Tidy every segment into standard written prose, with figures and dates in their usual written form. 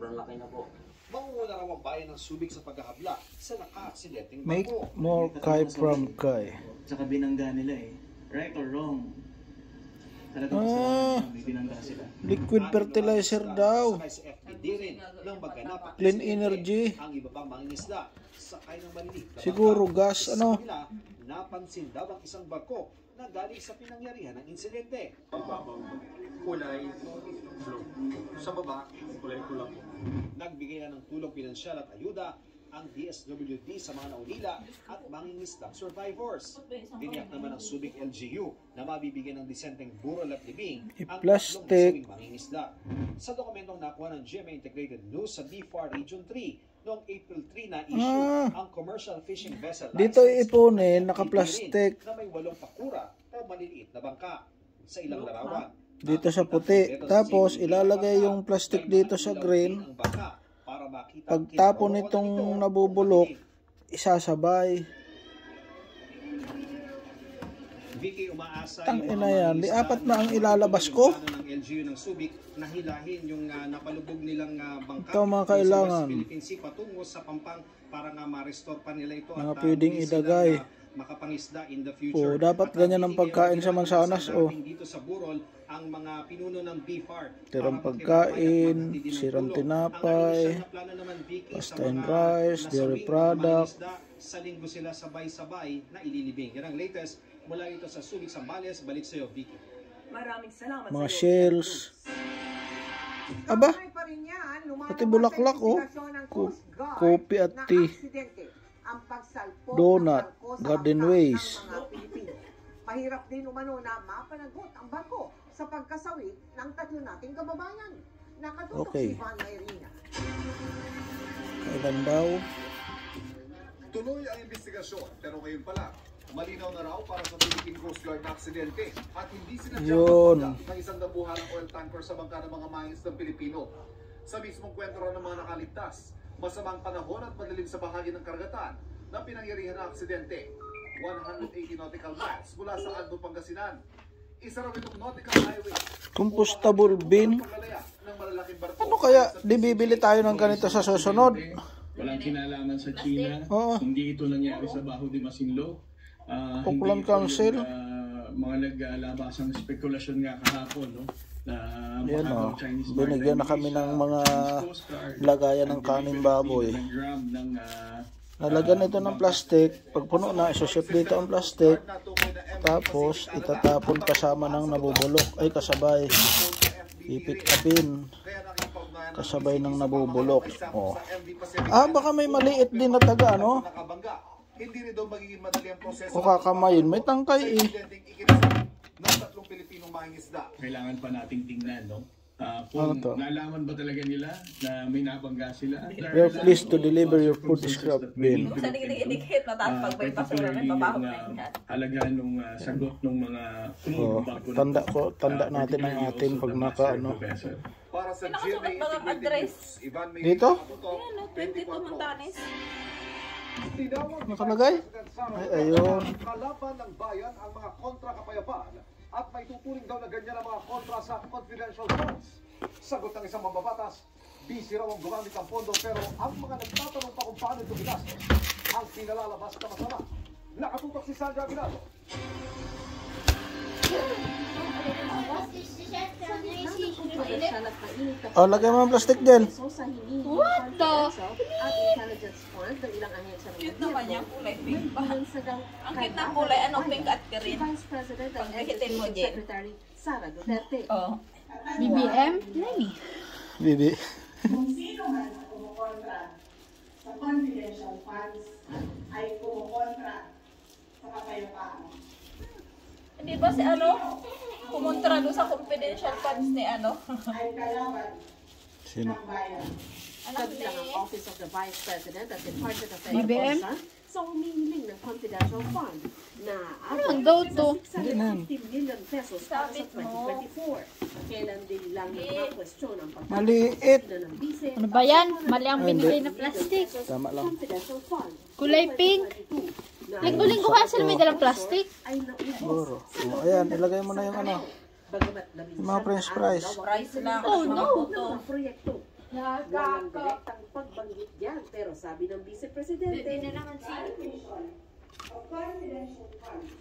sobrang laki na po. Mangunguna raw ang bayan ng Subic sa paghahabla sa naka-aksidenteng Make bangko. more Kai from Kai. Tsaka binangga nila eh. Right or wrong? Talagang kasalanan may binangga sila. Liquid fertilizer daw. Sakay sa FPD rin ng magganap at Clean aksidente energy. ang iba pang mangingisda. Sakay ng maliliit na Siguro bangka. gas, Sa ano? kanila, napansin daw ang isang barko na galing sa pinangyarihan ng insidente. Kulay blue. Sa baba, kulay pula po. Nagbigay na ng tulong pinansyal at ayuda ang DSWD sa mga naulila at mangingisdang survivors. Tiniyak naman ng Subic LGU na mabibigyan ng disenteng burol at libing ang I-plastic. tatlong nasawing mangingisda. Sa dokumentong nakuha ng GMA Integrated News sa BFAR Region 3, noong April 3 na issue ang commercial fishing vessel Dito license ipunin, at naka-plastic. na may 8 pakura o maliliit na bangka sa ilang larawan. Dito sa puti. Tapos ilalagay yung plastic dito sa green. Pagtapon nitong nabubulok, isasabay. Vicky, umaasa Tangina yan. Di apat na ang ilalabas ko. ng LGU ng Subic na hilahin yung napalubog nilang bangka Ito mga kailangan. sa West Philippine Sea patungo sa Pampang para nga ma-restore pa nila ito Mga at pwedeng muli silang, ilagay. makapangisda in the future. Dapat At ganyan ang pagkain sa mansanas. dito sa Burol ang mga pinuno ng BFAR. Tirang pagkain, sirang tinapay, pasta and rice, dairy product. Sa linggo sila sabay-sabay na ililibing. Yan ang latest mula ito sa Subic, Zambales. Balik sa iyo, Vicky. Maraming salamat Mga sa iyo. shells. Aba, Pa rin yan, pati bulaklak, oh. Kopi at tea. Ang pagsalpok Donut, ng barko sa garden bangka ways. ng mga Pilipino. Mahirap din umano na mapanagot ang barko sa pagkasawi ng tatlo nating kababayan. Nakatutok Okay. si Van Mayrina. Kailan daw? Tuloy ang investigasyon pero ngayon pa lang, malinaw na raw para sa Philippine Coast Guard na aksidente at hindi Yun. ng isang dabuhalang oil tanker sa bangka ng mga mangingisdang Pilipino. Sa mismong kwento raw ng mga nakaligtas, masamang panahon at madilim sa bahagi ng karagatan na pinangyarihan ng aksidente. 180 nautical miles mula sa Agno, Pangasinan. Isa raw itong nautical highway. Compostable bin. Ano kaya di bibili tayo ng ganito sa susunod? Walang kinalaman sa China. Oo. Hindi ito nangyari sa Baho de Masinloc. Auckland Council. Mga naglalabasang spekulasyon nga kahapon, no? Na Yan baka o. daw Chinese Binigyan na kami ng mga lagayan ng kanin baboy. Lalagyan ito ng plastic. Pag puno na, isoship dito ang plastic. Tapos, itatapon kasama ng nabubulok. Ay, kasabay. Pipick upin. Kasabay ng nabubulok. Oh. Baka may maliit din na taga, ano? Hindi rin daw magiging madali ang proseso. O kakamayin, may tangkay eh. Ng tatlong Pilipinong mangingisda. Kailangan pa nating tingnan, no? Ano Kung to? nalaman ba talaga nila na may nabangga sila? We are pleased to deliver your food scrap bin. Kung saan inikit na tapos pag may basura may pabaho na yan. Halagaan ng sagot ng mga Tanda natin ang atin pag naka ano. Para sa Nakasulat GMA ba ang Integrated address? News, Ivan May Dito? Ayan o, 22 Montanes. Nakalagay? Ay, ayun. Kalaban ng bayan ang mga kontra kapayapaan at may tuturing daw na ganyan ang mga kontra sa confidential funds. Sagot ng isang mambabatas, busy raw ang gumamit ng pondo pero ang mga nagtatanong pa kung paano ito ginastos ang pinalalabas na masama. Nakatutok si Sandra Aguinaldo. Lagay mo ng plastic din. What the? Cute naman niya, kulay pink pa. Ang cute ng kulay, ano, pink at green. Pag nakitin mo, Jen. Oh. BBM? Nani? Bibi. Kung sino man kumukontra sa confidential funds ay kumukontra sa kapayapaan. Hindi ba si ano? Kumontra doon sa confidential funds ni ano? Ay kalaban Sino? ng bayan. Anak ni... Office of the Vice President at Department of BBM? sa humihiling ng confidential fund na Ano daw to? 650 million pesos para sa Sabit mo. 2024. Kailan din lang yung mga kwestiyon ang Maliit. ng bise Ano ba yan? Mali ang binigay na plastic. Tama lang. confidential fund Kulay pink. Linggo-linggo ka sila may dalang plastic. ay naubos. Siguro. Ayan, ilagay mo na yung ano. Bagamat labis Yung mga french fries. Price lang. Oh no! ng proyekto Walang direktang pagbanggit diyan, pero sabi ng Vice Presidente, Hindi na naman siya. allocation of confidential funds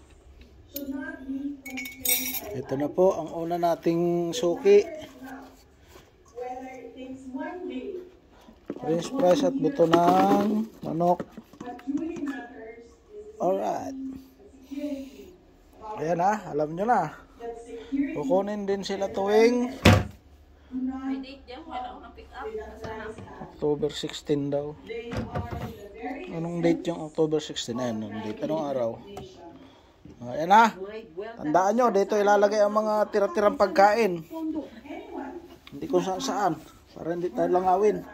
should not be constrained by Ito na po ang una nating suki. whether it takes one day. French fries at buto ng manok. What truly matters is Alright. security. Ayan na, alam nyo na. That security Kukunin din sila tuwing May date dyan, wala akong na-pick up. October 16 daw. they are the very Anong date yung October 16? Ayan, anong date? Anong araw? Ayan na. Tandaan nyo, dito ilalagay ang mga tira-tirang pagkain. Hindi kung saan saan. Para hindi tayo langawin.